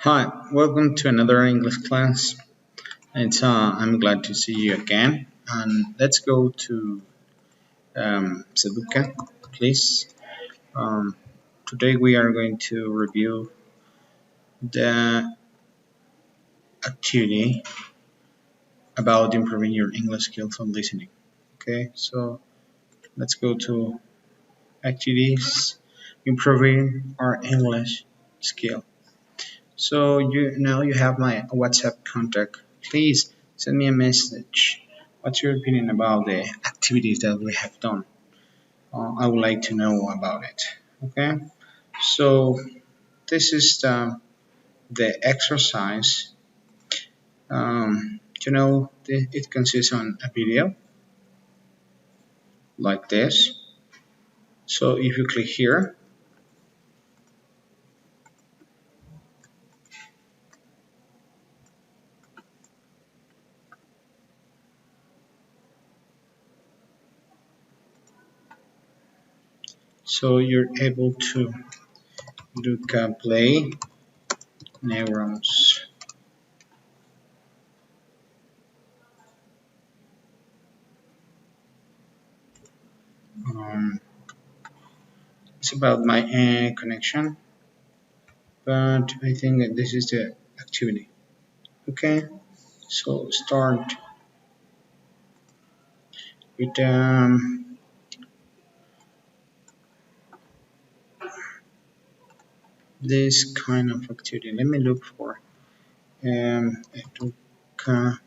Hi, welcome to another English class. I'm glad to see you again. And let's go to Sabuka, please. Um, Today we are going to review the activity about improving your English skills on listening. Okay, so let's go to activities, improving our English skill. So you have my WhatsApp contact. Please send me a message. What's your opinion about the activities that we have done? I would like to know about it. Okay. So this is the exercise. It consists on a video like this. So if you click here, so you're able to look at play neurons. It's about my connection, but I think that this is the activity. Okay, so start with this kind of activity. Let me look for educa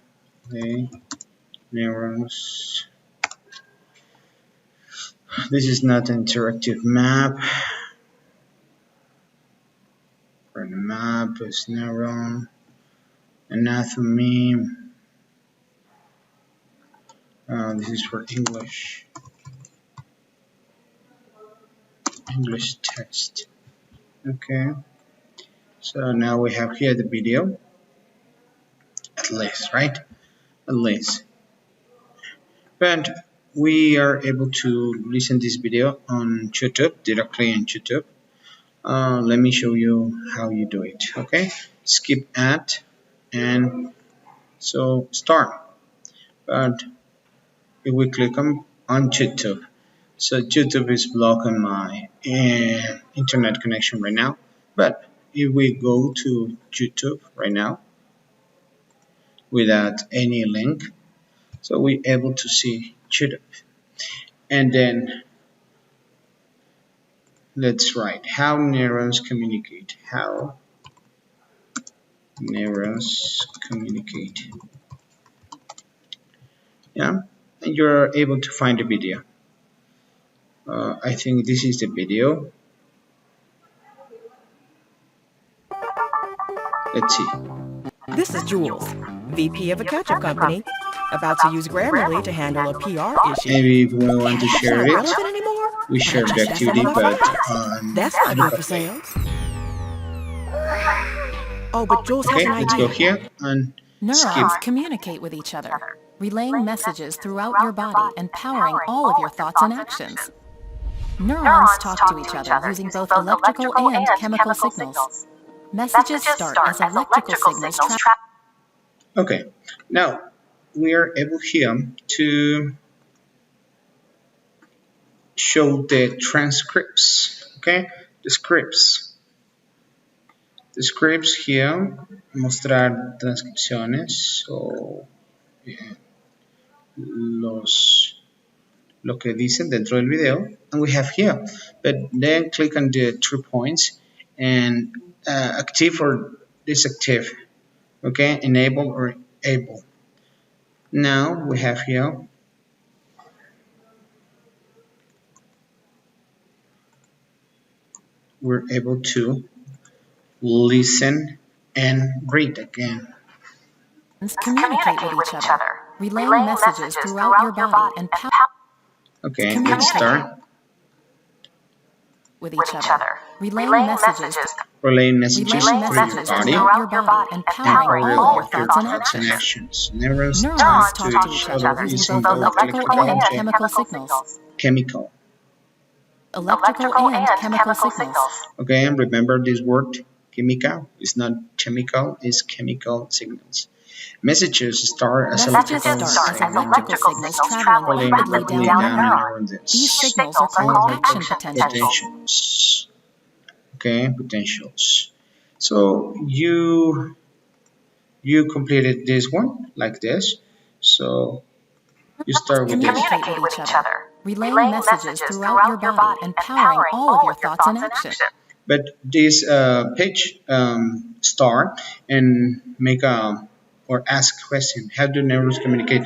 neurons. This is not an interactive map. For the map is neuron anatomy. This is for English text. Okay, so now we have here the video, at least, right? At least. But we are able to listen this video on YouTube, directly on YouTube. Let me show you how you do it. Okay, skip ad and so start. But if we click on YouTube, so YouTube is blocking my internet connection right now. But if we go to YouTube right now without any link, so we're able to see YouTube. And then let's write how neurons communicate. How neurons communicate. Yeah, and you're able to find the video. I think this is the video. Let's see. This is Jules, VP of a ketchup company, about to use Grammarly to handle a PR issue. Maybe if we want to share Not it, relevant anymore? we share the Just activity, send them but a That's not good for sales. Oh, but Jules has okay, an let's go idea. here and Neurons skip. communicate with each other, relaying messages throughout your body and powering all of your thoughts and actions. Neurons talk to each other using both electrical and chemical signals. Messages start as electrical signals Okay, now we are able here to show the transcripts. Okay, the scripts here, mostrar transcripciones o lo que dicen dentro del video, and we have here. But then click on the 3 points and active or disactive. Okay, enable or able. Now we have here we're able to listen and read again. communicate with each other, relaying messages throughout your body and Okay, let's start. with each other, relaying messages Relaying messages through your body throughout your body and powering all of your thoughts and actions. actions. Neurons Neurons talk talk to each other using both electrical electrical and and chemical signals. chemical. Electrical and chemical signals. Okay, and remember this word, Chemical. It's not chemical, it's chemical signals. Messages start as electrical signals traveling rapidly down a neuron. These signals are called action potentials. Okay, potentials. So you completed this one like this. So you start with this. Communicate with each other, relaying messages throughout your body and powering all of your thoughts and actions. But this page start and make a or ask question. How do neurons communicate?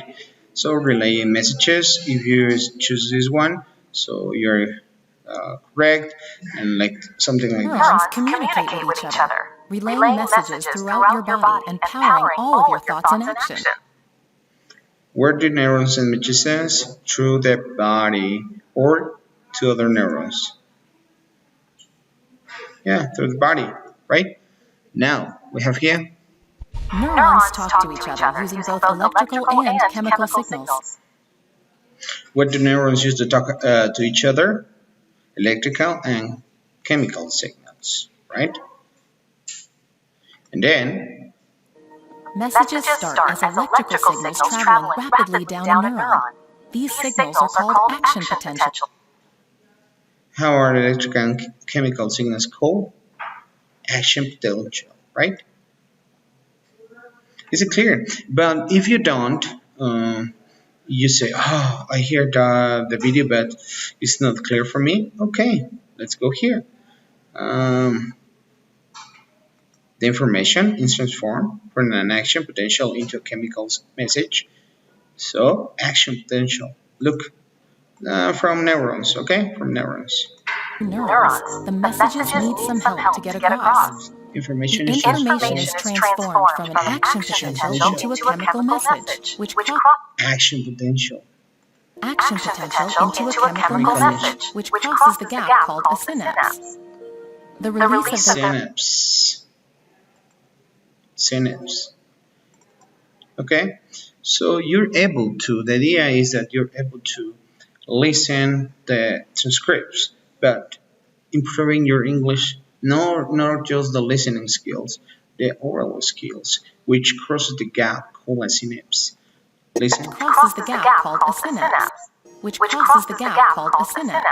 So relaying messages. If you choose this one, so you're correct, and like something like neurons communicate with each other, relaying messages throughout your body and powering all of your thoughts and actions. Where do neurons send messages? Through the body or to other neurons? Yeah, through the body, right? Now we have here. Neurons talk to each other using both electrical and chemical signals. What do neurons use to talk to each other? Electrical and chemical signals, right? And then messages start as electrical signals traveling rapidly down a neuron. These signals are called action potential. How are electrical and chemical signals called? Action potential, right? Is it clear? But if you don't, you say, oh, I hear the video, but it's not clear for me. Okay, let's go here. The information is transformed from an action potential into a chemical message. So, action potential. Look, from neurons, okay? From neurons. Neurons. The messages need some help to get across. Information is transformed from an action potential into a chemical message, which action potential. Action potential into a chemical message, which crosses the gap called a synapse. The release of the synapse. Okay, so you're able to. The idea is that you're able to listen the transcripts, but improving your English. Not just the listening skills, the oral skills, which crosses the gap called a synapse. Listen. Crosses the gap called a synapse. Which crosses the gap called a synapse.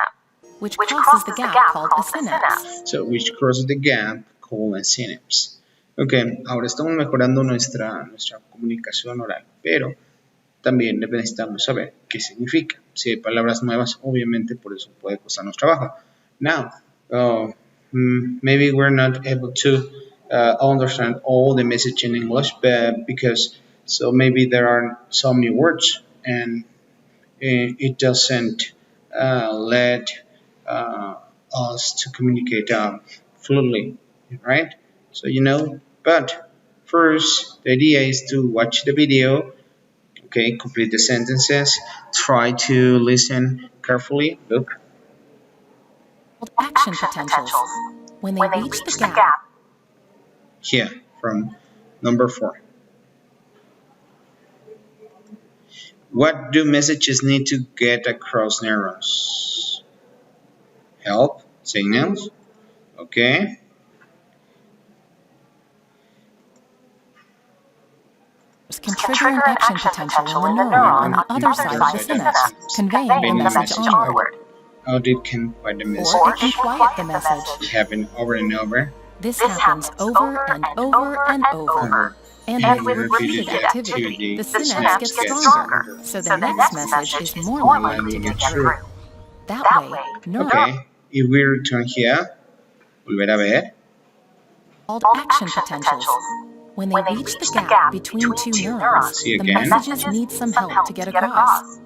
Which crosses the gap called a synapse. So, which crosses the gap called a synapse. Ok, ahora estamos mejorando nuestra comunicación oral, pero también necesitamos saber qué significa. Si hay palabras nuevas, obviamente por eso puede costarnos trabajo. Now, maybe we're not able to understand all the message in English, but because so maybe there are some new words and it doesn't let us to communicate fluently, right? So but first the idea is to watch the video, okay, complete the sentences, try to listen carefully, look. Action potentials. When they reach the gap. Here, from number 4. What do messages need to get across neurons? Help, signals, okay. Can trigger an action potential in the neuron on the other side of the synapse, conveying the message onward. How did can quiet the message? Or it can quiet the message. It happens over and over. This happens over and over and over. And with repeated activity, the synapse gets stronger, so the next message is more likely to get through. That way, neurons. Okay, if we return here, volver a ver. Called action potentials. When they reach the gap between two neurons, the messages need some help to get across.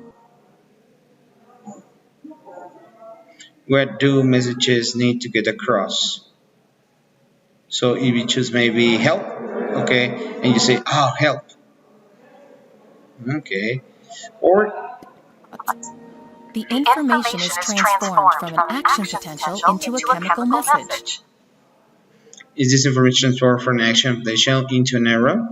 What do messages need to get across? So if you choose maybe help, okay, and you say, oh, help. Okay. Or the information is transformed from an action potential into a chemical message. Is this information transformed from an action potential into an error?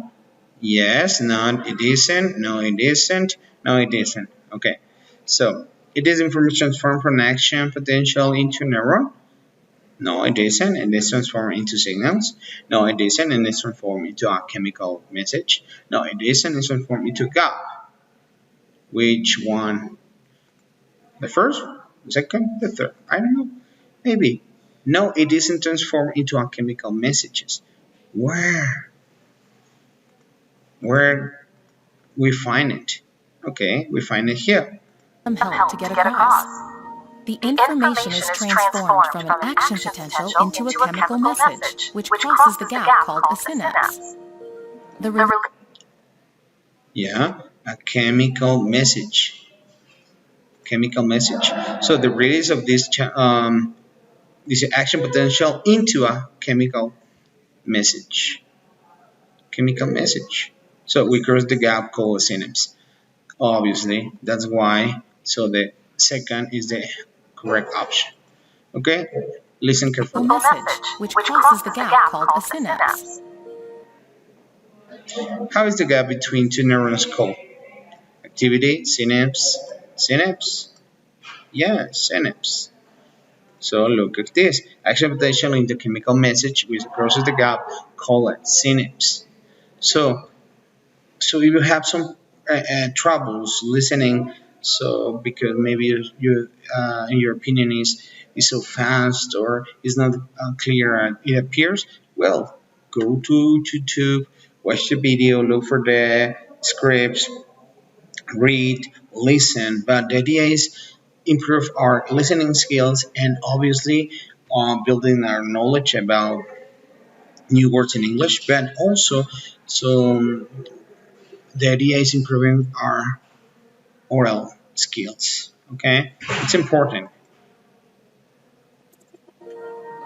Yes, no, it isn't, no, it isn't, no, it isn't. Okay, so it is information transformed from an action potential into an error? No, it isn't, and it's transformed into signals. No, it isn't, and it's transformed into a chemical message. No, it isn't, it's transformed into gap. Which one? The first, the second, the third? I don't know. Maybe. No, it isn't transformed into a chemical messages. Where? Where we find it? Okay, we find it here. Some help to get across. The information is transformed from an action potential into a chemical message, which crosses the gap called a synapse. Yeah, a chemical message. Chemical message. So the release of this action potential into a chemical message. Chemical message. So we cross the gap called a synapse. Obviously, that's why. So the second is the correct option. Okay, listen A carefully. message, which crosses the gap called a synapse. How is the gap between two neurons called? Activity, synapse, synapse. Yeah, synapse. So look at this. Action potential into chemical message which crosses the gap called a synapse. So if you have some troubles listening, so because maybe you in your opinion is so fast or is not clear it appears, well, go to YouTube, watch the video, look for the scripts, read, listen. But the idea is improve our listening skills and obviously building our knowledge about new words in English, but also so the idea is improving our oral skills. Okay, it's important.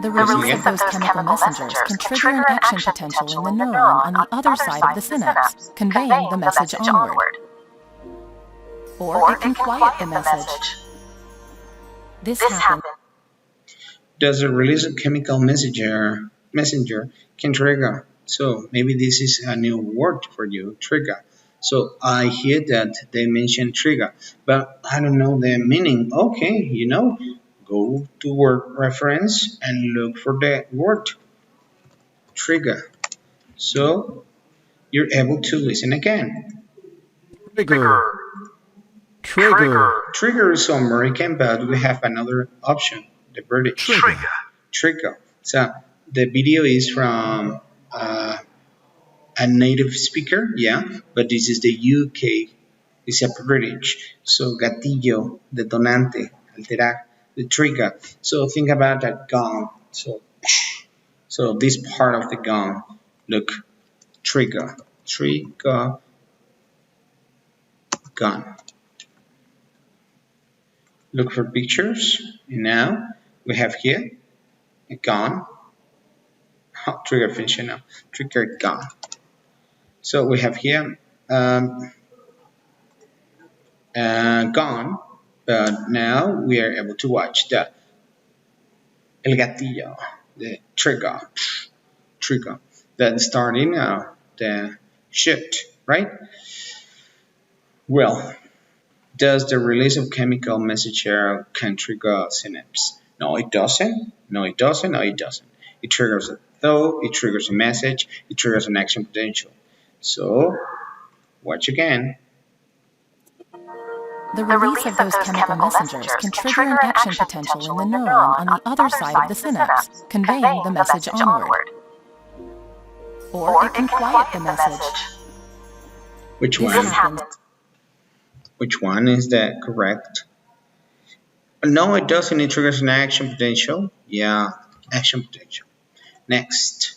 The release of those chemical messengers can trigger an action potential in the neuron on the other side of the synapse, conveying the message onward. Or it can quiet the message. This happens. Does the release of chemical messenger can trigger? So maybe this is a new word for you, trigger. So I hear that they mention trigger, but I don't know the meaning. Okay, go to word reference and look for the word trigger. So you're able to listen again. Trigger. Trigger. Trigger is American, but we have another option, the British. Trigger. Trigger. So the video is from a native speaker, yeah, but this is the UK. It's a British. So gatillo, detonante, alterar, the trigger. So think about that gun. So this part of the gun, look, trigger, gun. Look for pictures. And now we have here a gun. Trigger function now. Trigger gun. So we have here gun, but now we are able to watch the el gatillo, the trigger, that starting the shoot, right? Well, does the release of chemical messenger can trigger synapse? No, it doesn't. No, it doesn't. No, it doesn't. It triggers a thought, it triggers a message, it triggers an action potential. So, watch again. The release of those chemical messengers can trigger an action potential in the neuron on the other side of the synapse, conveying the message onward. Or it can quiet the message. Which This one? happens. Which one is the correct? No, it doesn't. It triggers an action potential. Yeah, action potential. Next.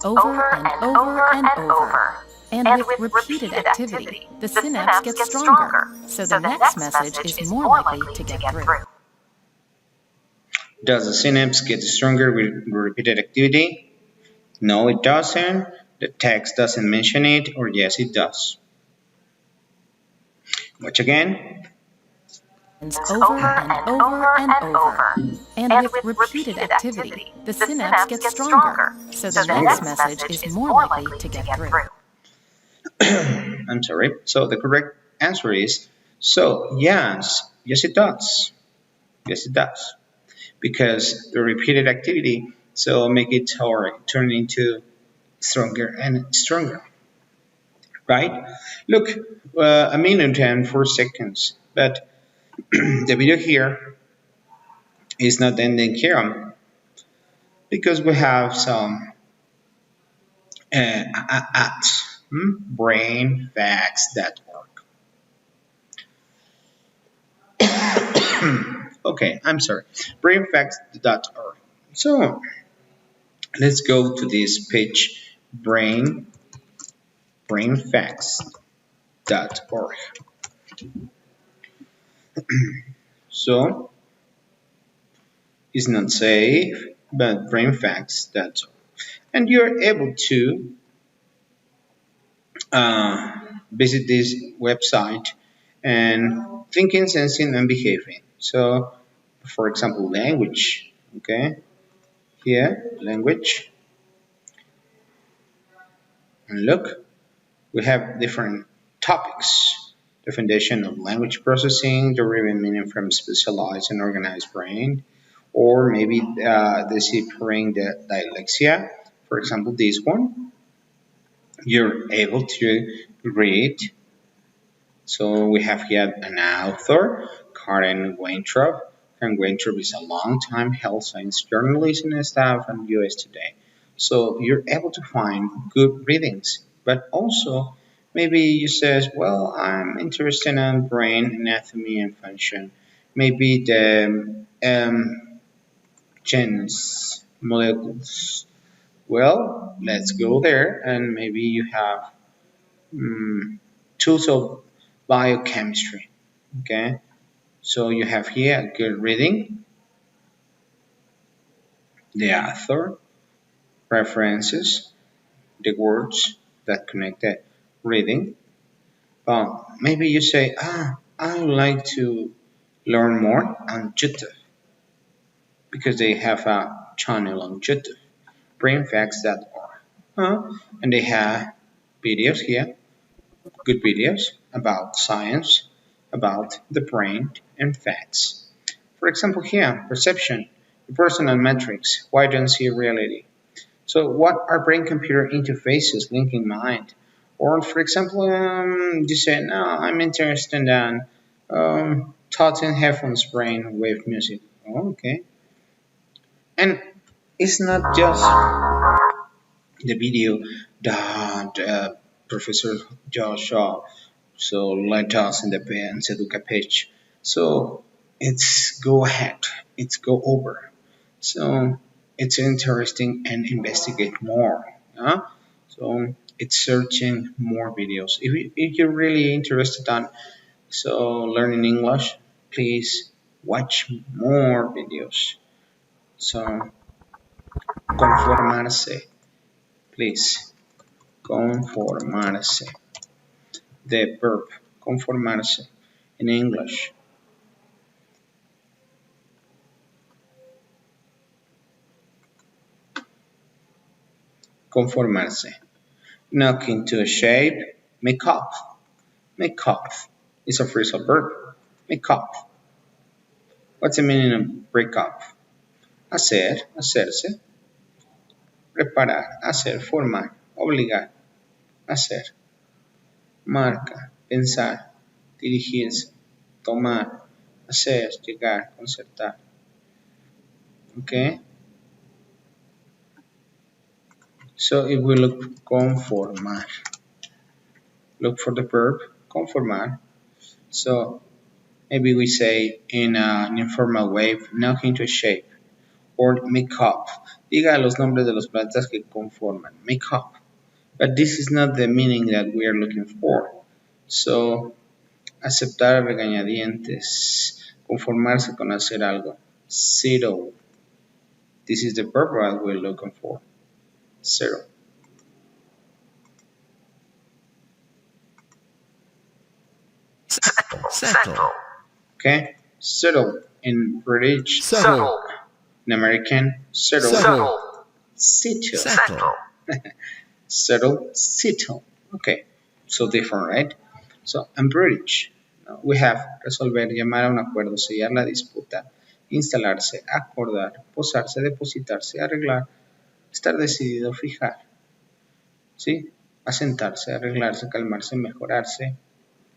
Over and over and over. And with repeated activity, the synapse gets stronger, so the next message is more likely to get through. Does the synapse get stronger with repeated activity? No, it doesn't. The text doesn't mention it, or yes, it does. Watch again. Over and over and over. And with repeated activity, the synapse gets stronger, so the next message is more likely to get through. I'm sorry. So the correct answer is, so yes it does. Yes, it does. because the repeated activity, so make it turn into stronger and stronger, right? Look, a minute and 4 seconds, but the video here is not ending here because we have some at brainfacts.org. Okay, I'm sorry, brainfacts.org. So let's go to this page, brainfacts.org. So it's not safe, but brainfacts.org, and you're able to visit this website and thinking, sensing, and behaving. So, for example, language. Okay, here, language. And look, we have different topics. The foundation of language processing, deriving meaning from specialized and organized brain, or maybe deciphering the dyslexia. For example, this one, you're able to read. So we have here an author, Karen Weintraub. Karen Weintraub is a long-time health science journalist and staff on US Today. So you're able to find good readings, but also maybe you says, well, I'm interested in brain anatomy and function. Maybe the genes, molecules. Well, let's go there, and maybe you have tools of biochemistry. Okay, so you have here a good reading, the author, references, the words that connect the reading. Maybe you say, I would like to learn more on YouTube because they have a channel on YouTube, brainfacts.org, and they have videos here, good videos about science, about the brain and facts. For example, here, perception, the personal metrics, why don't see reality. So what are brain-computer interfaces linking mind? Or for example, you say, no, I'm interested in thoughts in headphones brain wave music. Oh, okay. And it's not just the video that Professor Joshua so let us in the Seduca page. So it's go ahead, it's go over. So it's interesting and investigate more. So it's searching more videos. If you're really interested on learning English, please watch more videos. So conformarse, please, conformarse. The verb conformarse in English. Conformarse. Knock into a shape. Make up. Make up is a phrasal verb. Make up. What's the meaning of break up? Hacer, hacerse. Preparar, hacer, formar, obligar, hacer. Marca, pensar, dirigirse, tomar, hacer, llegar, concertar. Okay? So if we look conformar, look for the verb conformar. So maybe we say in an informal way, knock into a shape, or make up. Diga los nombres de los planetas que conforman. Make up. But this is not the meaning that we are looking for. So, aceptar a regañadientes, conformarse con hacer algo. Settle. This is the verb that we're looking for. Settle. Settle. Okay? Settle in British. Settle. In American. Settle. Settle. Settle. Settle. Settle. Settle. Okay. So different, right? So, in British, we have resolver, llamar a un acuerdo, sellar la disputa, instalarse, acordar, posarse, depositarse, arreglar, estar decidido, fijar, ¿sí? Asentarse, arreglarse, calmarse, mejorarse,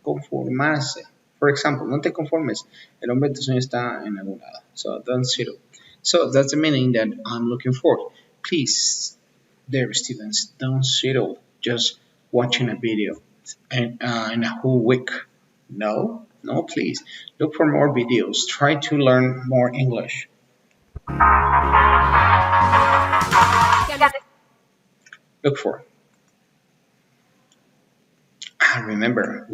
conformarse. For example, no te conformes. El hombre de tu sueño está en algún lado. So don't settle. So that's the meaning that I'm looking for. Please, dear students, don't settle just watching a video and in a whole week. No, no, please. Look for more videos. Try to learn more English. Look for. Remember,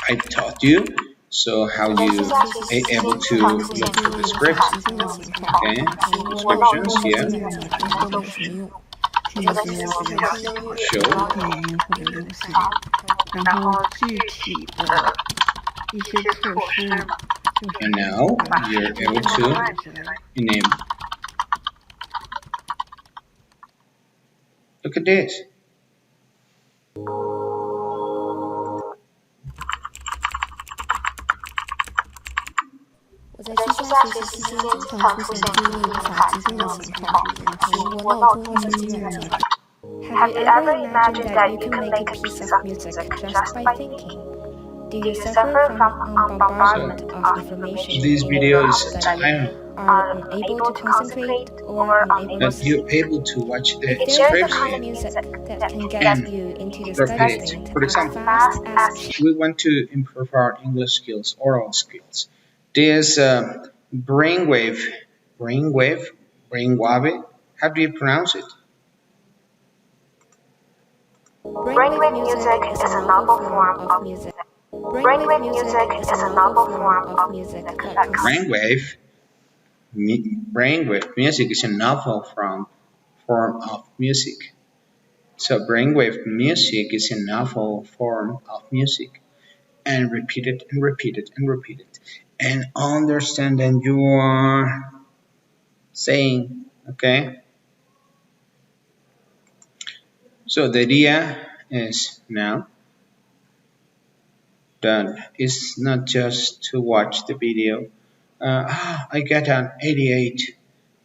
I taught you so how you are able to look for the script. Okay, descriptions here. Show. 然后具体的一些措施， And now you're able to enable. Look at this. 我在线下学习期间经常出现听力无法集中的情况，使我脑中会出现问题。Have you ever imagined that you can make a piece of music just by thinking? Do you suffer from a bombardment of information This video is a time are unable to concentrate or unable that to you're sleep? able to watch the If there is a script kind of here music that can get and you into the repeat study it. state For as example, fast as we want to improve our English skills, oral skills. There's brainwave, brainwave. How do you pronounce it? Brainwave music is a novel form of music. Brainwave music is a novel form of music that Brainwave music is a novel form of music. So brainwave music is a novel form of music. And repeat it and repeat it and repeat it. And understand that you are saying, okay? So the idea is now that it's not just to watch the video. I get an 88.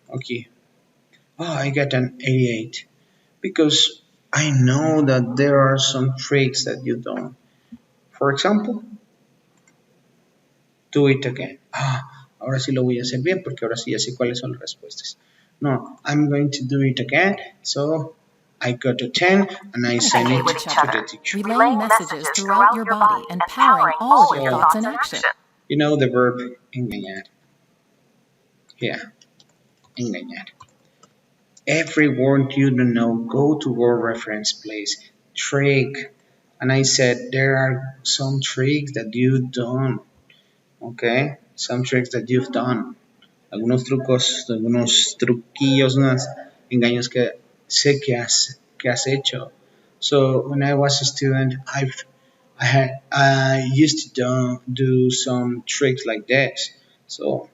Okay. I get an 88. Because I know that there are some tricks that you don't. For example, do it again. Ahora sí lo voy a hacer bien porque ahora sí ya sé cuáles son las respuestas. No, I'm going to do it again. So I got a 10 and I send it to the teacher. Relaying messages throughout your body and powering all of your thoughts and actions. You know the verb engañar. Yeah, engañar. Every word you don't know, go to word reference, please. Trick. And I said there are some tricks that you don't. Okay, some tricks that you've done. Algunos trucos, algunos truquillos, unos engaños que sé que has hecho. So when I was a student, I used to do some tricks like this. So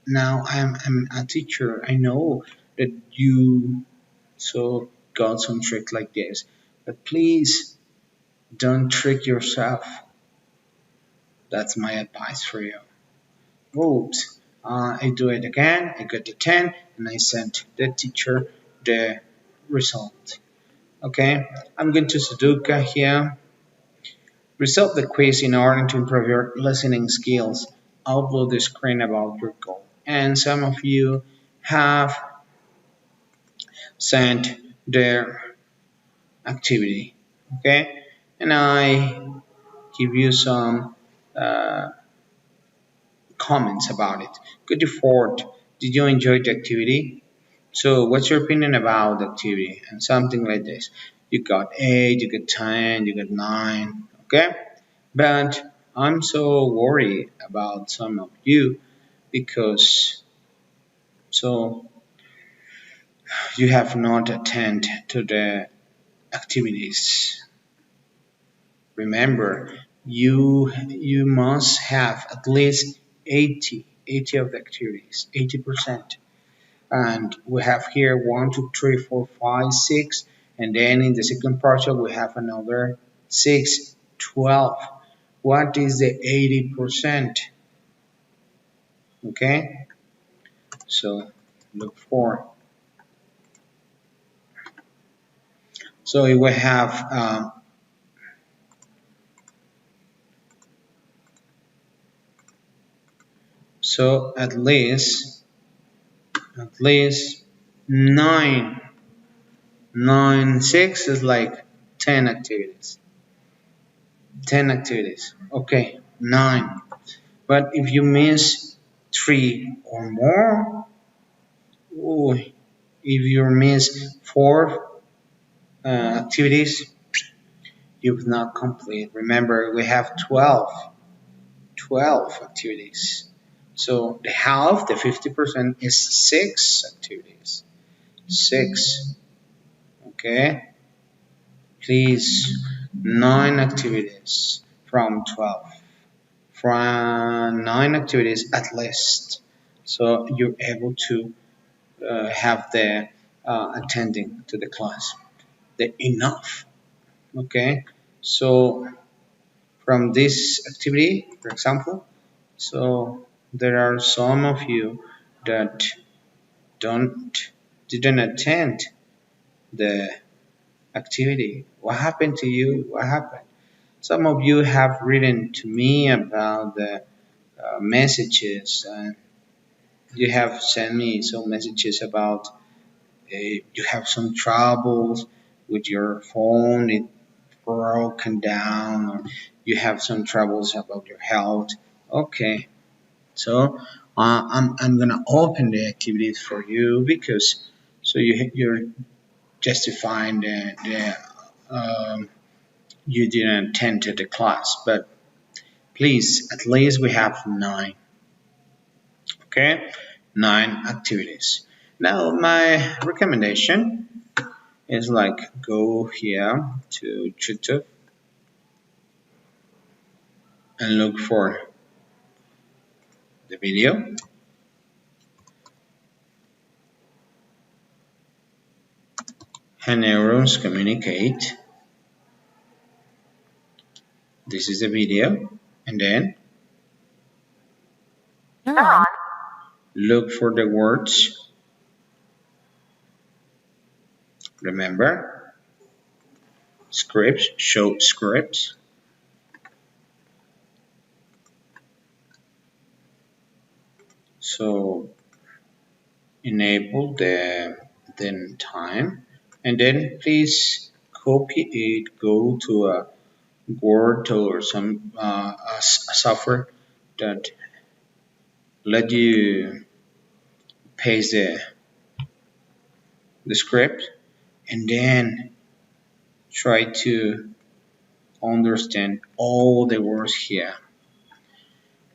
now I'm a teacher. I know that you got some tricks like this, but please don't trick yourself. That's my advice for you. Oops, I do it again. I got the 10 and I sent the teacher the result. Okay, I'm going to Sudoku here. Resolve the quiz in order to improve your listening skills. Upload the screen about your goal. And some of you have sent their activity. Okay, and I give you some comments about it. Good effort. Did you enjoy the activity? So what's your opinion about the activity? And something like this. You got 8, you got 10, you got 9. Okay? But I'm so worried about some of you because you have not attended to the activities. Remember, you must have at least 80 of the activities, 80%. And we have here 1, 2, 3, 4, 5, 6, and then in the second partial we have another 6, 12. What is the 80%? Okay, so look for. So we will have so at least 9. 6 is like 10 activities. 10 activities. Okay, 9. But if you miss 3 or more, ooh, if you miss 4 activities, you've not complete. Remember, we have 12 activities. So the half, the 50% is 6 activities. 6. Okay. Please, 9 activities from 12. From 9 activities at least. So you're able to have the attending to the class. The enough. Okay. So from this activity, for example, so there are some of you that didn't attend the activity. What happened to you? What happened? Some of you have written to me about the messages, and you have sent me some messages about you have some troubles with your phone, it broken down, or you have some troubles about your health. Okay, so I'm gonna open the activities for you because so you're justifying the you didn't attend to the class, but please, at least we have 9. Okay, 9 activities. Now, my recommendation is like go here to YouTube and look for the video. How neurons communicate. This is the video, and then Neuron. look for the words. Remember, scripts, show scripts. So enable the then time, and then please copy it, go to a Word or some a software that let you paste the script, and then try to understand all the words here.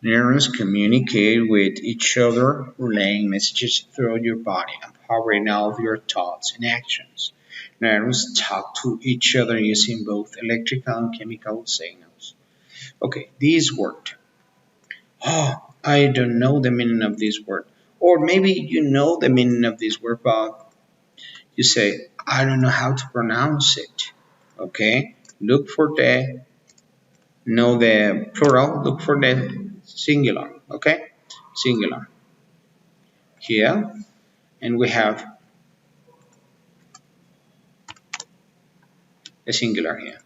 Neurons communicate with each other, relaying messages throughout your body, empowering all of your thoughts and actions. Neurons talk to each other using both electrical and chemical signals. Okay, this word. Oh, I don't know the meaning of this word. Or maybe you know the meaning of this word, but you say, I don't know how to pronounce it. Okay, look for the, know the plural, look for the singular. Okay, singular. Here, and we have a singular here.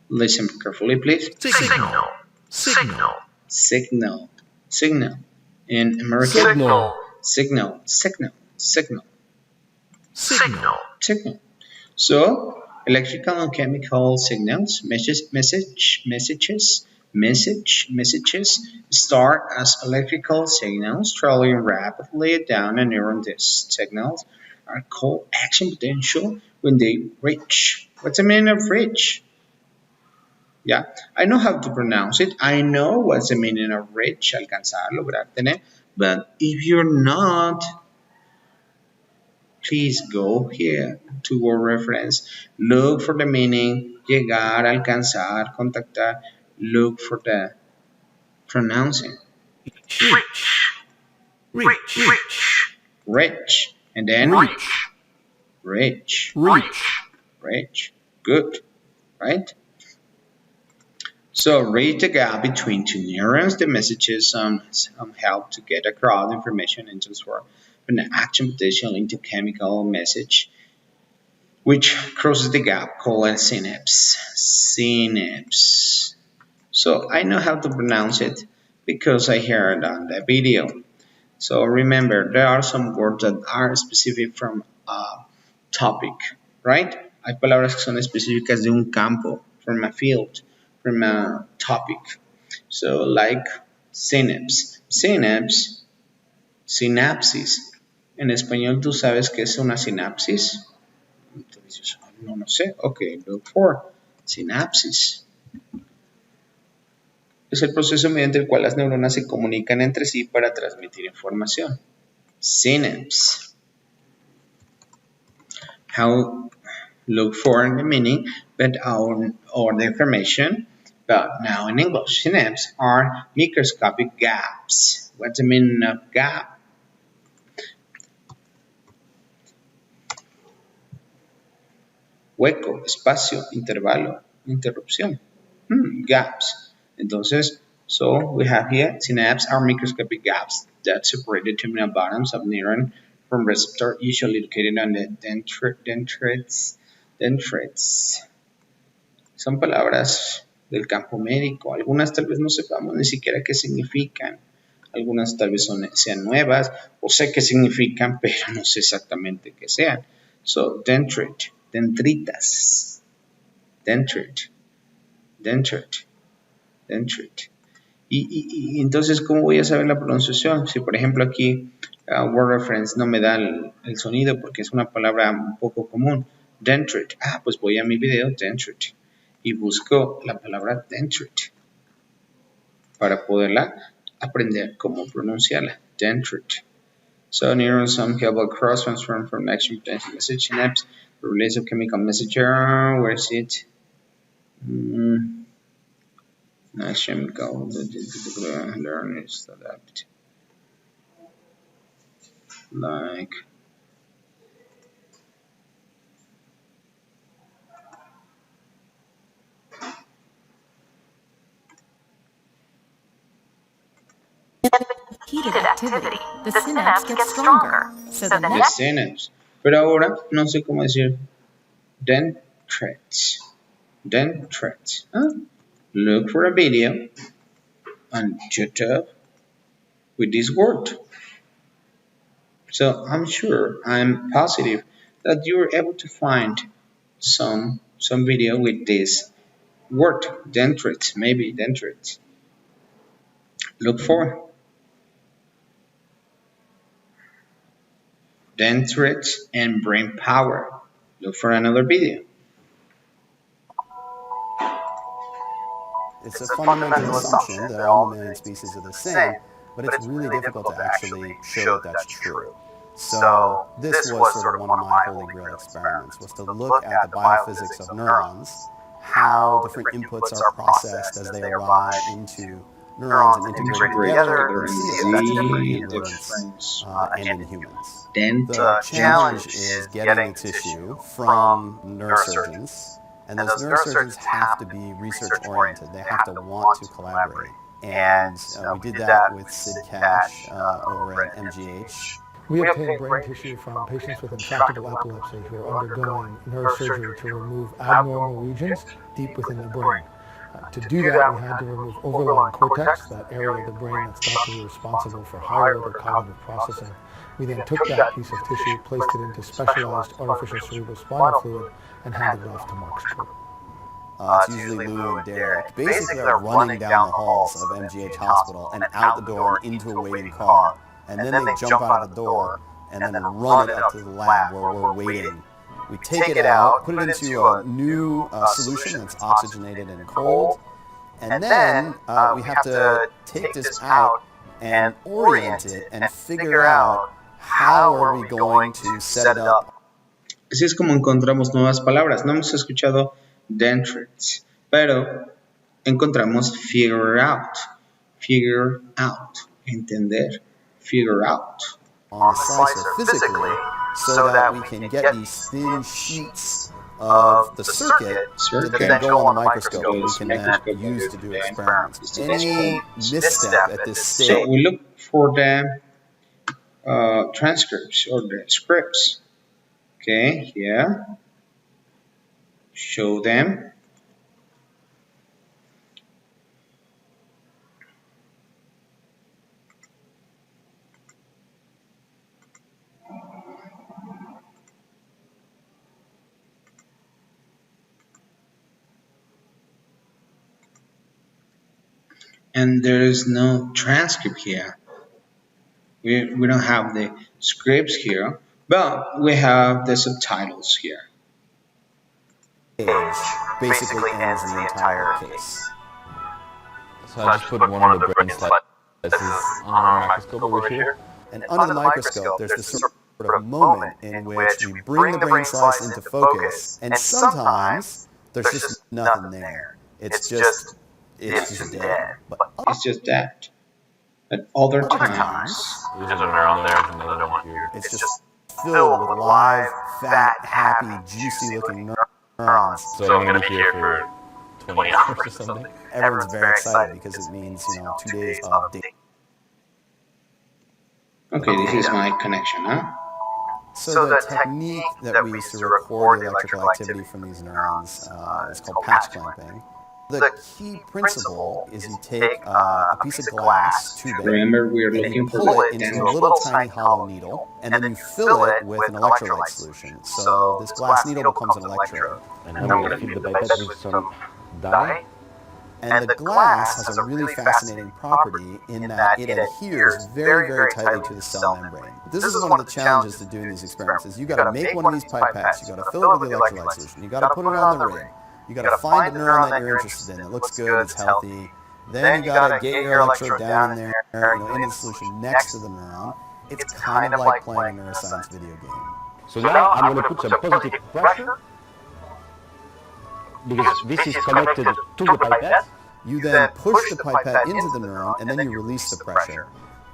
Listen carefully, please. Signal. Signal. Signal. Signal. In American, Signal. signal. Signal. Signal. Signal. Signal. So, electrical and chemical signals, messages start as electrical signals traveling rapidly down a neuron. These signals are called action potential when they reach. What's the meaning of reach? Yeah, I know how to pronounce it. I know what's the meaning of reach, alcanzar, lograr, tener. But if you're not, please go here to word reference. Look for the meaning, llegar, alcanzar, contactar. Look for the pronouncing. Reach. Reach. Reach. Reach. And then Reach. reach. Reach. Reach. Good. Right? So read the gap between two neurons. The messages help to get across information and transform an action potential into chemical message, which crosses the gap called a synapse. Synapse. So I know how to pronounce it because I heard it on the video. So remember, there are some words that are specific from a topic, right? Hay palabras que son específicas de un campo, from a field, from a topic. So like synapse. Synapse, sinapsis. En español, ¿tú sabes qué es una sinapsis? Entonces, no sé. Ok, look for sinapsis. Es el proceso mediante el cual las neuronas se comunican entre sí para transmitir información. Synapse. How look for the meaning, but or the information, but now in English. Synapses are microscopic gaps. What's the meaning of gap? Hueco, espacio, intervalo, interrupción. Gaps. Entonces, so we have here, synapses are microscopic gaps that separate the terminal bottoms of neuron from receptor, usually located on the dendrites. Son palabras del campo médico. Algunas tal vez no sepamos ni siquiera qué significan. Algunas tal vez sean nuevas o sé qué significan, pero no sé exactamente qué sean. So, dendrite, dendritas, dendrite. Y entonces, ¿cómo voy a saber la pronunciación? Si, por ejemplo, aquí Word Reference no me da el sonido porque es una palabra un poco común. Dendrite. Pues voy a mi video, dendrite. Y busco la palabra dendrite para poderla aprender cómo pronunciarla. Dendrite. So, neurons help cross transform from action potential message synapse, the release of chemical messenger. Where is it? Chemical learners adapt like Heated activity, the synapse gets stronger. So the the next synapse. Pero ahora no sé cómo decir dendrites. Dendrites. Look for a video on YouTube with this word. So I'm positive that you were able to find some video with this word, dendrites, maybe dendrites. Look for dendrites and brain power. Look for another video. It's a fundamental assumption that all mammalian species are the same, but it's really difficult to actually show that that's true. So this was sort of one of my holy grail experiments, was to look at the biophysics of neurons, how different inputs are processed as they arrive into neurons and integrate together, and see if that's different in rodents and in humans. The challenge is getting the tissue from neurosurgeons, and those neurosurgeons have to be research-oriented. They have to want to collaborate. And we did that with Sid Cash over at MGH. We obtained brain tissue from patients with intractable epilepsy who are undergoing neurosurgery to remove abnormal regions deep within the brain. To do that, we had to remove overlying cortex, that area of the brain that's thought to be responsible for higher order cognitive processing. We then took that piece of tissue, placed it into specialized artificial cerebrospinal fluid, and handed it off to Mark Sport. It's usually Lou and Derek. Basically, they're running down the halls of MGH Hospital and out the door and into a waiting car. And then they jump out of the door and then run it up to the lab where we're waiting. We take it out, put it into a new solution that's oxygenated and cold, and then we have to take this out and orient it and figure out how are we going to set it up. Así es como encontramos nuevas palabras. No hemos escuchado dendrites, pero encontramos figure out, entender, figure out. On the slicer physically, so that we can get these thin sheets of the circuit Circuit. that then go on the microscope So we this can then microscope use to will do then experiments. is the next Any one. misstep at this So stage. we look for the transcripts or the scripts. Okay, here. Show them. And there is no transcript here. We don't have the scripts here, but we have the subtitles here. Page basically ends the entire case. So I just put one of the brain slices on our microscope over here. And under the microscope, there's this sort of moment in which we bring the brain slice into focus, and sometimes there's just nothing there. It's just dead. But It's just that. At other times, There's a neuron there, there's another one here. it's just filled with live, fat, happy, juicy-looking neurons. So I'm going to be here for 20 hours or something. Everyone's very excited because it means, 2 days of data. okay, this is my connection, huh? So the technique that we use to record the electrical activity from these neurons is called patch clamping. The key principle is you take a piece of glass, too big, Remember, we are and you looking for pull the it into a little tiny hollow needle, and then you fill it with an electrolyte solution. So this glass needle becomes an electrode. And I'm going to feed the pipette with some dye. And the glass has a really fascinating property in that it adheres very, very tightly to the cell membrane. This is one of the challenges to doing these experiments, is you got to make one of these pipettes, you got to fill it with the electrolyte solution, you got to put it on the rig, you got to find a neuron that you're interested in that looks good, it's healthy, then you got to get your electrode down in there, into the solution next to the neuron. It's kind of like playing a neuroscience video game. So now I'm going to put some positive pressure, because this is connected to the pipette. You then push the pipette into the neuron, and then you release the pressure.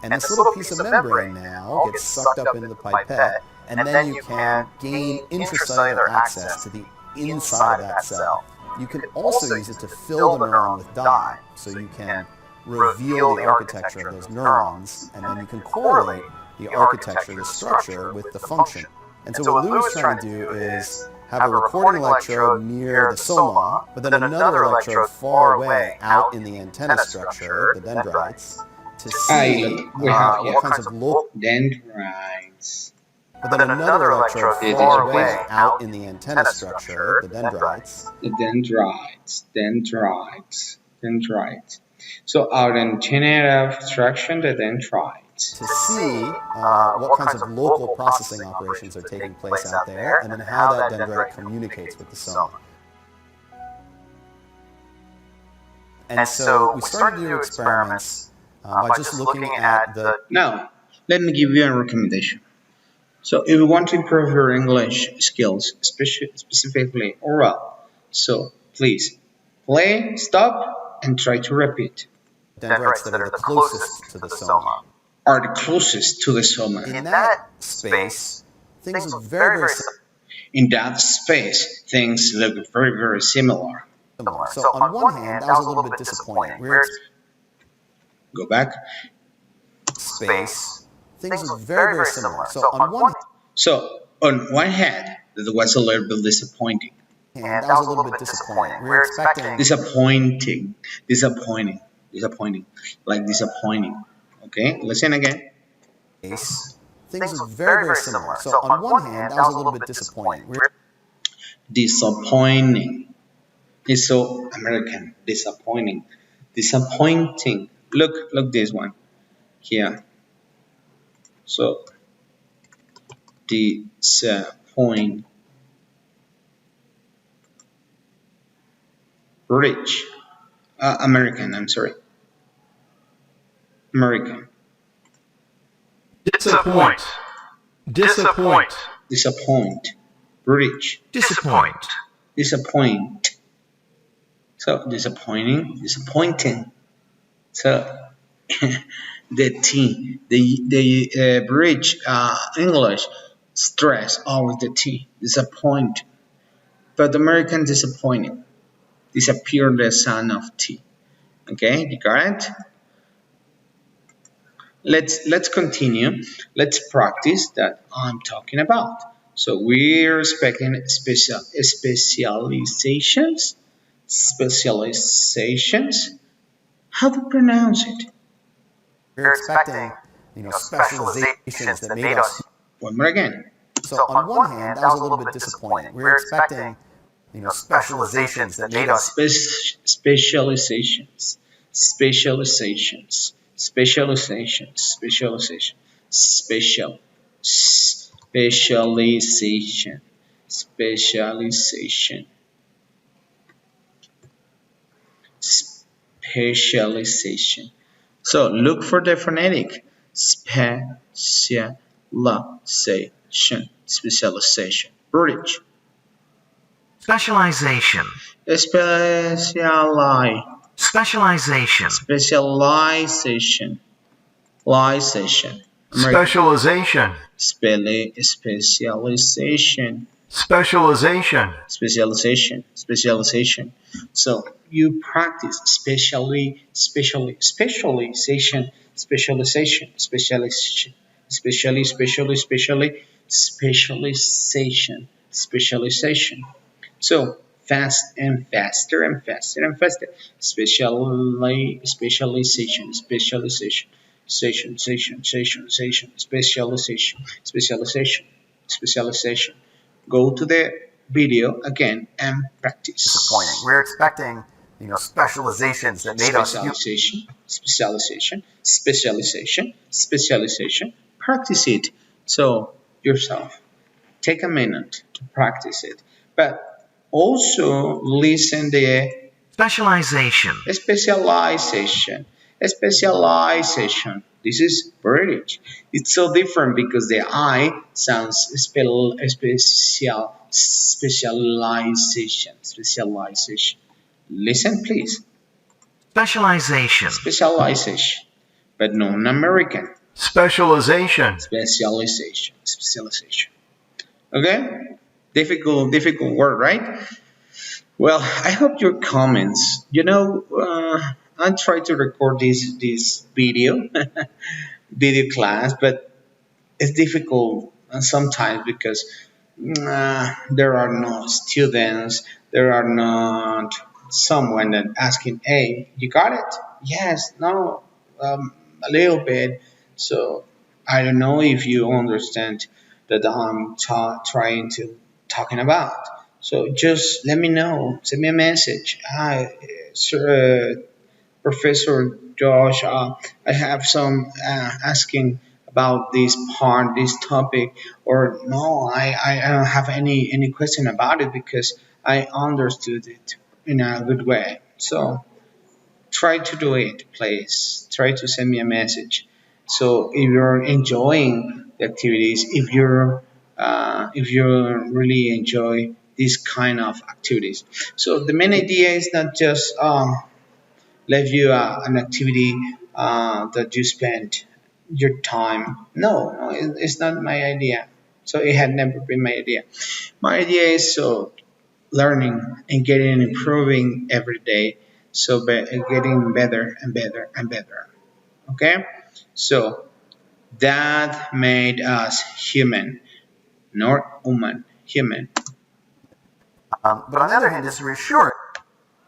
And this little piece of membrane now gets sucked up into the pipette, and then you can gain intracellular access to the inside of that cell. You can also use it to fill the neuron with dye, so you can reveal the architecture of those neurons, and then you can correlate the architecture, the structure, with the function. And so what Lou's trying to do is have a recording electrode near the soma, but then another electrode far away out in the antenna structure, the dendrites, to see we have what kinds of local... dendrites. But then another electrode far away out in the antenna structure, the dendrites. The dendrites. So our antenna obstruction, the dendrites. To see what kinds of local processing operations are taking place out there, and then how that dendrite communicates with the soma. And so we started to do experiments by just looking at the... Now, let me give you a recommendation. So if you want to improve your English skills, specifically oral, so please play, stop, and try to repeat. Dendrites that are the closest to the soma. Are the closest to the soma. In that space, things look very, very In that space, things look very, very similar. similar. So on one hand, that was a little bit disappointing. Go back. Space, things look very, very similar. So on one hand, that was a little bit disappointing. And that was a little bit disappointing. We were expecting... Disappointing. Okay, listen again. Things look very, very similar. So on one hand, that was a little bit disappointing. Disappointing. It's so American. Disappointing. Look this one here. So disappoint. Rich. American. I'm sorry. American. Disappoint. Rich. Disappoint. So disappointing. So the bridge English stress always the T. Disappoint. but American disappointed. Disappeared the son of T. Okay, you got it? Let's continue. Let's practice that I'm talking about. So we're expecting specializations. How to pronounce it? We're expecting, specializations that made us. One more again. So on one hand, that was a little bit disappointing. We were expecting, specializations that made us. Specializations. Special. Specialization. So look for the phonetic. Specialization. Bridge. Specialization. Specialization. Specialization. Specialization. Specialization. So you practice specialization. So fast and faster and faster and faster. Specialization. Specialization. Go to the video again and practice. Disappointing. We're expecting, specializations that made us. Specialization. Practice it. So yourself, take a minute to practice it. But also listen the Specialization. Specialization. This is British. It's so different because the I sounds specialization. Listen, please. Specialization. But non-American. Specialization. Okay? Difficult word, right? Well, I hope your comments. I try to record this video class, but it's difficult sometimes because there are no students, there are not someone that asking, hey, you got it? Yes, no, a little bit. So I don't know if you understand that I'm trying to talking about. So just let me know. Send me a message. Hi, sir, Professor Josh. I have some asking about this topic, or no, I don't have any question about it because I understood it in a good way. So try to do it, please. Try to send me a message. So if you're enjoying the activities, if you really enjoy these kind of activities, so the main idea is not just leave you an activity that you spend your time. No, it's not my idea. So it had never been my idea. My idea is so learning and getting improving every day. So getting better and better and better. Okay, so that made us human, not woman, human. But on the other hand, it's reassuring,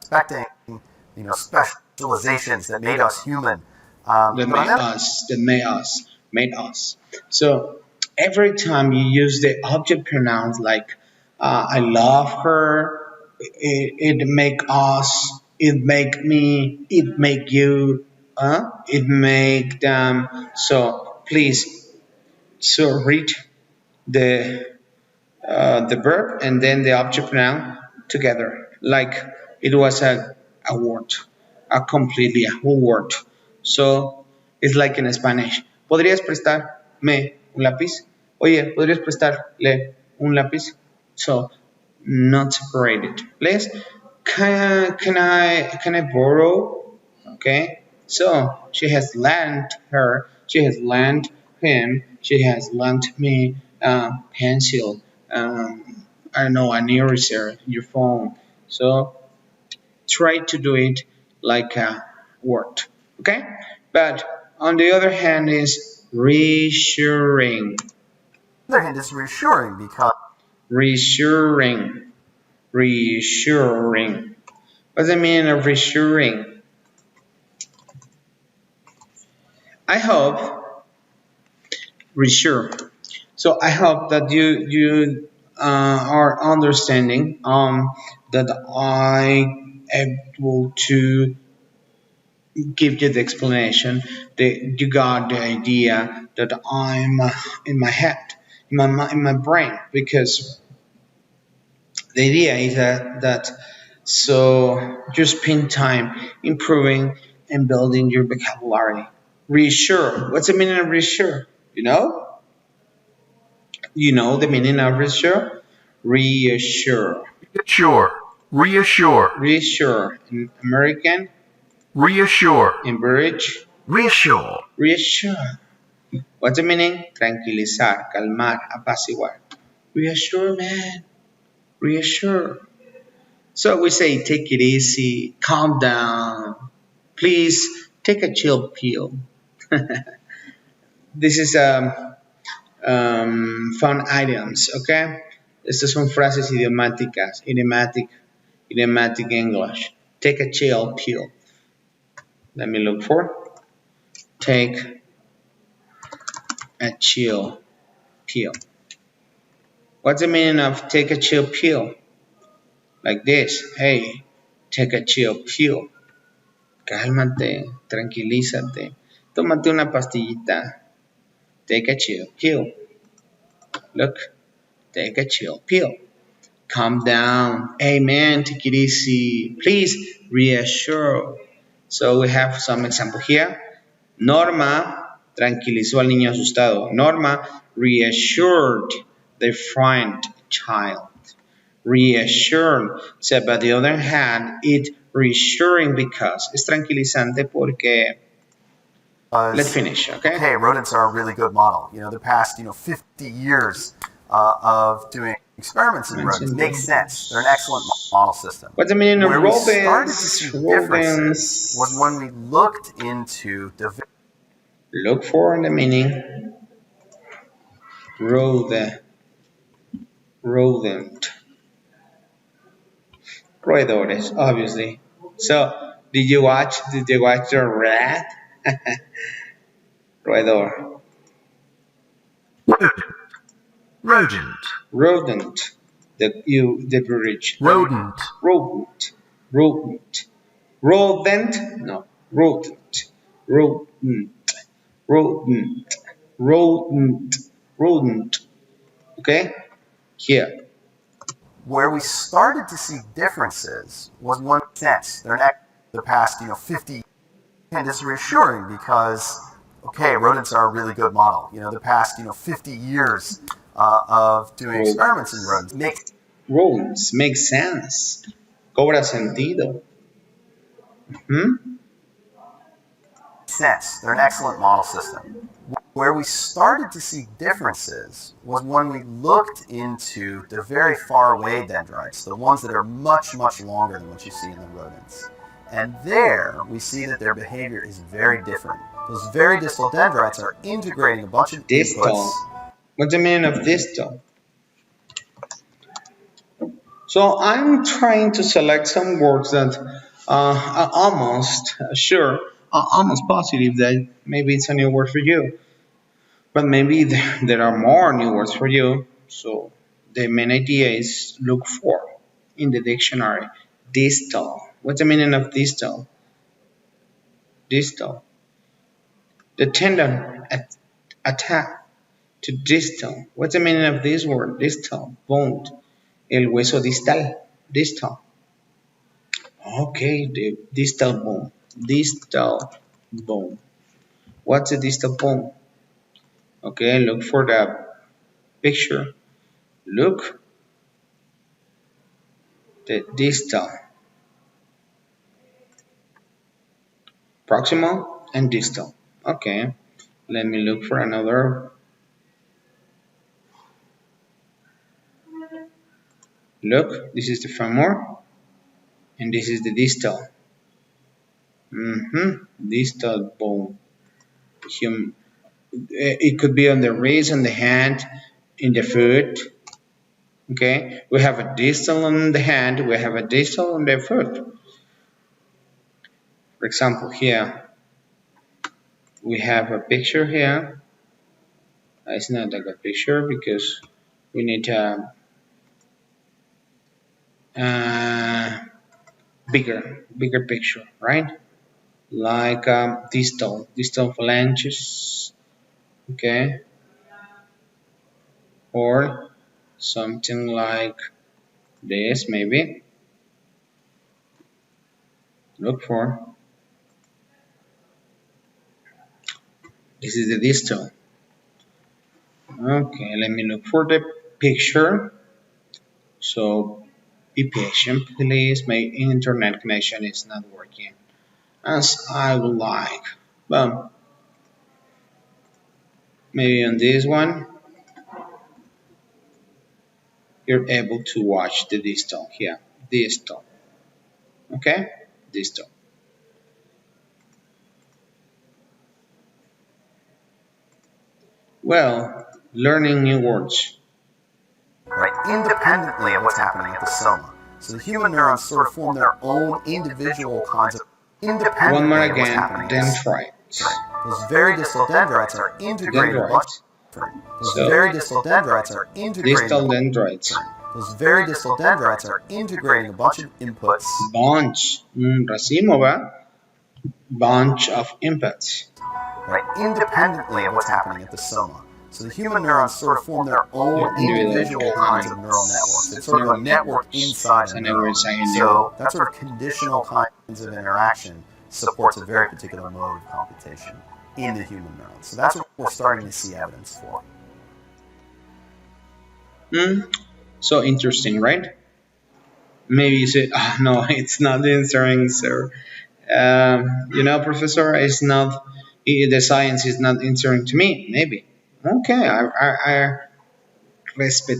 expecting, specializations that made us human. That made us. So every time you use the object pronouns like I love her, it make us, it make me, it make you, it make them. So please, so read the verb and then the object pronoun together, like it was a word, a whole word. So it's like in Spanish. ¿Podrías prestarme un lápiz? Oye, ¿podrías prestarle un lápiz? So not separated. Please, can I borrow? Okay. So she has lent her. She has lent him. She has lent me pencil. I don't know, an eraser in your phone. So try to do it like a word, okay? But on the other hand is reassuring. On the other hand, it's reassuring because Reassuring. Reassuring. What's the meaning of reassuring? I hope reassure. So I hope that you are understanding that I able to give you the explanation that you got the idea that I'm in my head, in my brain, because the idea is that so you spend time improving and building your vocabulary. Reassure. What's the meaning of reassure? You know? You know the meaning of reassure? Reassure. Reassure. Reassure. Reassure. In American, Reassure. in British, Reassure. reassure. What's the meaning? Tranquilizar, calmar, apaciguar. Reassure, man. Reassure. So we say, take it easy, calm down. Please take a chill pill. This is fun items, okay? Estas son frases idiomáticas, idiomatic English. Take a chill pill. Let me look for. Take a chill pill. What's the meaning of take a chill pill? Like this. Hey, take a chill pill. Cálmate, tranquilízate. Tómate una pastillita. Take a chill pill. Look, take a chill pill. Calm down. Hey man, take it easy. Please reassure. So we have some example here. Norma tranquilizó al niño asustado. Norma reassured the frightened child. Reassured. So, but the other hand, it reassuring because es tranquilizante porque. Let's finish, okay? hey, rodents are a really good model. You know, the past 50 years of doing experiments in rodents makes sense. They're an excellent model system. What's the meaning of Where we started to rodents? see differences was when we looked into the Look for the meaning. Rodent. Roedores, obviously. So, did you watch the rat? Roedor. Rodent. Rodent. The bridge. Rodent. Rodent. Rodent. Rodent. No. Rodent. Rodent. Rodent. Rodent. Rodent. Okay? Here. where we started to see differences was one sense. They're not the past 50, and it's reassuring because okay, rodents are a really good model. You know, the past 50 years of doing experiments in rodents make sense. Cobra sentido. Sense. They're an excellent model system. Where we started to see differences was when we looked into the very far away dendrites, the ones that are much, much longer than what you see in the rodents. And there, we see that their behavior is very different. Those very distal dendrites are integrating a bunch of distal. inputs. What's the meaning of distal? So I'm trying to select some words that are almost sure, almost positive that maybe it's a new word for you. But maybe there are more new words for you. So the main idea is look for in the dictionary. Distal. What's the meaning of distal? Distal. The tendon attached to distal. What's the meaning of this word? Distal. Bone. El hueso distal. Distal. Okay, the distal bone. Distal bone. What's a distal bone? Okay, look for the picture. Look. The distal. Proximal and distal. Okay, let me look for another. Look, this is the femur, and this is the distal. Distal bone. It could be on the wrist, on the hand, in the foot. Okay, we have a distal on the hand, we have a distal on the foot. For example, here we have a picture here. It's not a good picture because we need a bigger picture, right? Like distal phalanges, okay, or something like this, maybe. Look for. This is the distal. Okay, let me look for the picture. So be patient, please. My internet connection is not working as I would like. But maybe on this one, you're able to watch the distal here. Distal. Okay? Distal. Well, learning new words. Right, independently of what's happening at the soma. So the human neurons sort of form their own individual kinds of independently. One more again, dendrites. Those very distal dendrites are integrated. Those very distal dendrites are integrated. Distal dendrites. Those very distal dendrites are integrating a bunch of inputs. Bunch. Racimo, ¿va? Bunch of inputs. Right, independently of what's happening at the soma. So the human neurons sort of form their own individual kinds of neural networks. It's sort of a network inside a neuron. So that sort of conditional kinds of interaction supports a very particular mode of computation in the human neuron. So that's what we're starting to see evidence for. So interesting, right? Maybe you say, oh, no, it's not answering, sir. You know, professor, it's not, the science is not answering to me. Maybe. Okay, I respect.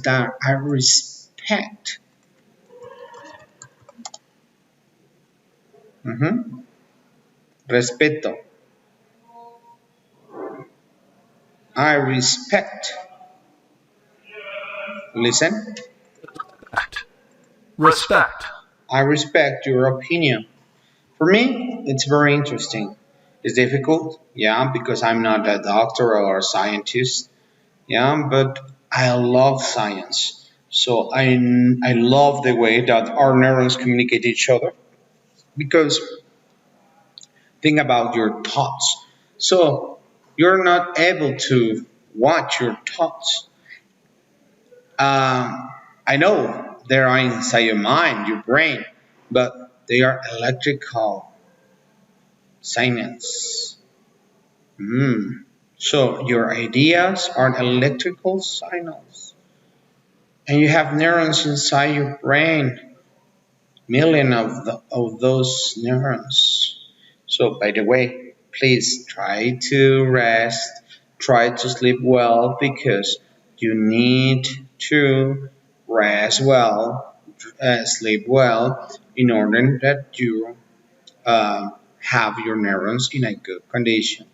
Respeto. I respect. Listen. Respect. I respect your opinion. For me, it's very interesting. It's difficult, yeah, because I'm not a doctor or a scientist, yeah, but I love science. So I love the way that our neurons communicate each other. Because think about your thoughts. So you're not able to watch your thoughts. I know they are inside your mind, your brain, but they are electrical signals. So your ideas are electrical signals. And you have neurons inside your brain, million of those neurons. So by the way, please try to rest, try to sleep well, because you need to rest well, sleep well, in order that you have your neurons in a good condition.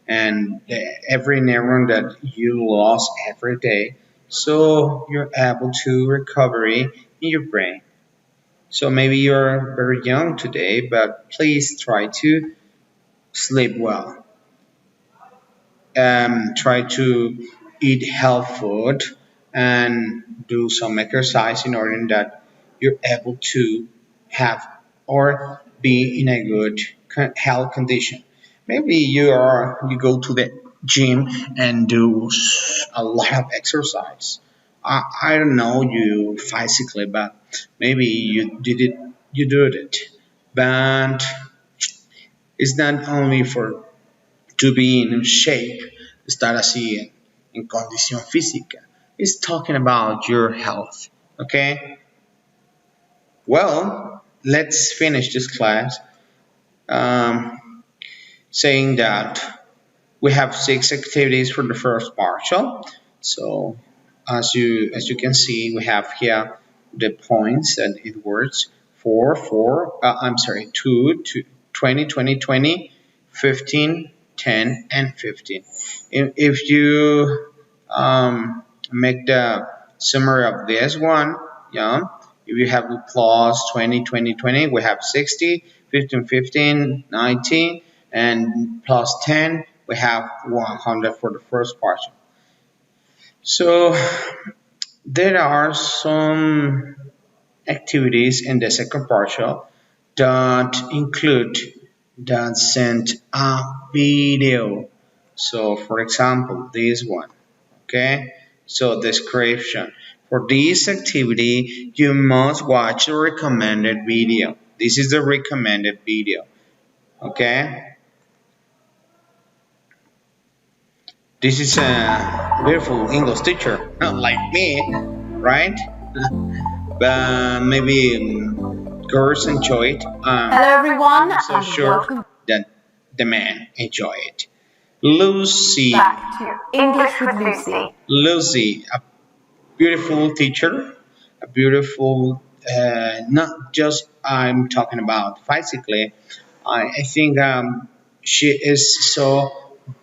And every neuron that you lost every day, so you're able to recover in your brain. So maybe you're very young today, but please try to sleep well. Try to eat healthy food and do some exercise in order that you're able to have or be in a good health condition. Maybe you go to the gym and do a lot of exercise. I don't know you physically, but maybe you do it. But it's not only for to be in shape, estar así en condición física. It's talking about your health, okay? Well, let's finish this class saying that we have 6 activities for the first partial. So as you can see, we have here the points that it works for, I'm sorry, 20, 20, 20, 15, 10, and 15. If you make the summary of this one, yeah, if you have plus 20, 20, 20, we have 60, 15, 15, 90, and plus 10, we have 100 for the first portion. So there are some activities in the second partial that include that send a video. So for example, this one, okay? So description. For this activity, you must watch the recommended video. This is the recommended video, okay? This is a beautiful English teacher, not like me, right? But maybe girls enjoy it. Hello everyone, So and sure welcome that the men enjoy it. Lucy. back to English with Lucy. Lucy, a beautiful teacher, a beautiful, not just I'm talking about physically. I think she is so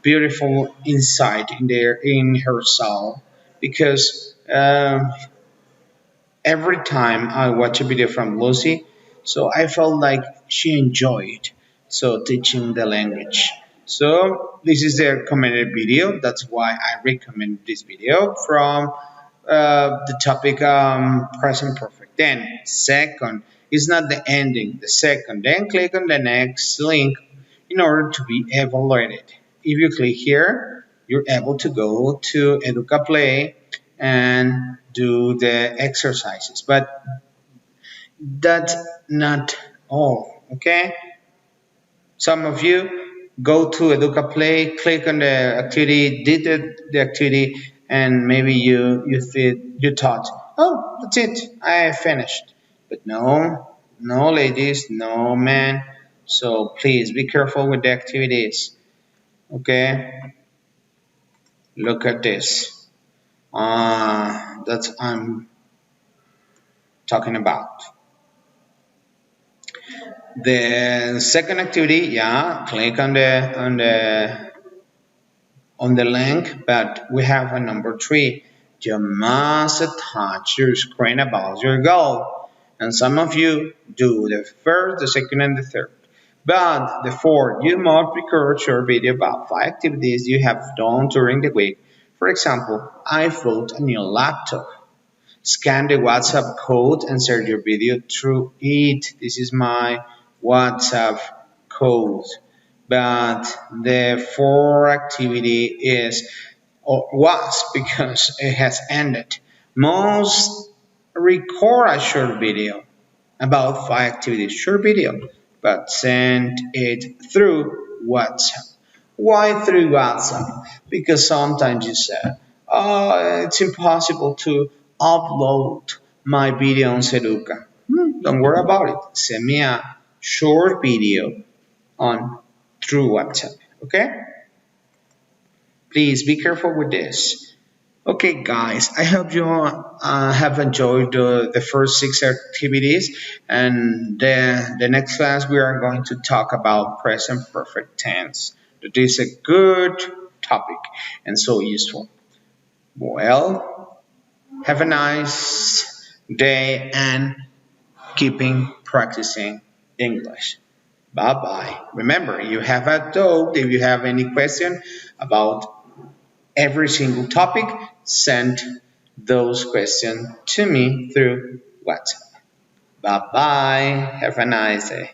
beautiful inside in her soul because every time I watch a video from Lucy, so I felt like she enjoyed so teaching the language. So this is the recommended video. That's why I recommend this video from the topic present perfect. Then second is not the ending. The second. Then click on the next link in order to be evaluated. If you click here, you're able to go to Educa Play and do the exercises. But that's not all, okay? Some of you go to Educa Play, click on the activity, did the activity, and maybe you thought, oh, that's it, I finished. But no, no ladies, no men. So please be careful with the activities, okay? Look at this. That's I'm talking about. The second activity, yeah, click on the link, but we have a number 3. You must touch your screen about your goal. And some of you do the first, the second, and the third. But the fourth, you must record your video about 5 activities you have done during the week. For example, I bought a new laptop. Scan the WhatsApp code and share your video through it. This is my WhatsApp code. But the fourth activity is or was because it has ended. Must record a short video about 5 activities, short video, but send it through WhatsApp. Why through WhatsApp? Because sometimes you say, oh, it's impossible to upload my video on Seduca. Don't worry about it. Send me a short video on through WhatsApp. Okay? Please be careful with this. Okay, guys, I hope you have enjoyed the first 6 activities, and the next class we are going to talk about present perfect tense. That is a good topic and so useful. Well, have a nice day and keeping practicing English. Bye-bye. Remember, you have a doubt. If you have any question about every single topic, send those questions to me through WhatsApp. Bye-bye. Have a nice day.